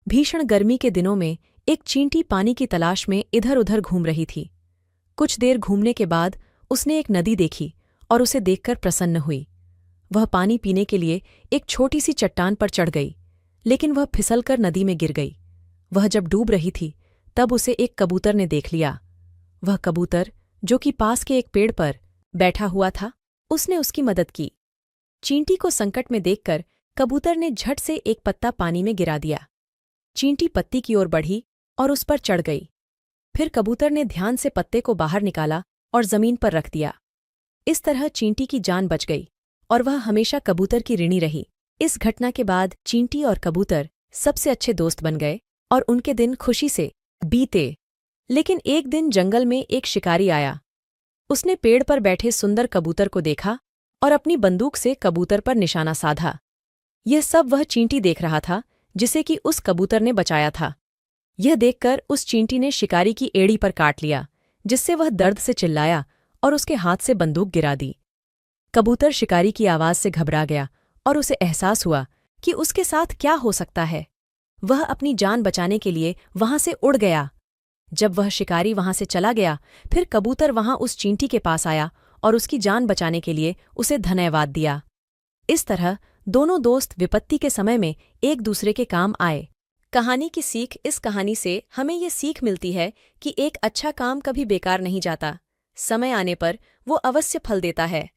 भीषण गर्मी के दिनों में एक चींटी पानी की तलाश में इधर-उधर घूम रही थी। कुछ देर घूमने के बाद उसने एक नदी देखी और उसे देखकर प्रसन्न हुई। वह पानी पीने के लिए एक छोटी सी चट्टान पर चढ़ गई, लेकिन वह फिसलकर नदी में गिर गई। वह जब डूब रही थी तब उसे एक कबूतर ने देख लिया। वह कबूतर, जो कि पास के एक पेड़ पर बैठा हुआ था, उसने उसकी मदद की। चींटी को संकट में देखकर कबूतर ने झट से एक पत्ता पानी में गिरा दिया। चींटी पत्ती की ओर बढ़ी और उस पर चढ़ गई। फिर कबूतर ने ध्यान से पत्ते को बाहर निकाला और जमीन पर रख दिया। इस तरह चींटी की जान बच गई और वह हमेशा कबूतर की ऋणी रही। इस घटना के बाद चींटी और कबूतर सबसे अच्छे दोस्त बन गए और उनके दिन खुशी से बीते। लेकिन एक दिन जंगल में एक शिकारी आया। उसने पेड़ पर बैठे सुंदर कबूतर को देखा और अपनी बंदूक से कबूतर पर निशाना साधा। यह सब वह चींटी देख रहा था जिसे कि उस कबूतर ने बचाया था। यह देखकर उस चींटी ने शिकारी की एड़ी पर काट लिया, जिससे वह दर्द से चिल्लाया और उसके हाथ से बंदूक गिरा दी। कबूतर शिकारी की आवाज से घबरा गया और उसे एहसास हुआ कि उसके साथ क्या हो सकता है। वह अपनी जान बचाने के लिए वहां से उड़ गया। जब वह शिकारी वहां से चला गया, फिर कबूतर वहां उस चींटी के पास आया और उसकी जान बचाने के लिए उसे धन्यवाद दिया। इस तरह दोनों दोस्त विपत्ति के समय में एक दूसरे के काम आए। कहानी की सीख। इस कहानी से हमें ये सीख मिलती है कि एक अच्छा काम कभी बेकार नहीं जाता। समय आने पर वो अवश्य फल देता है।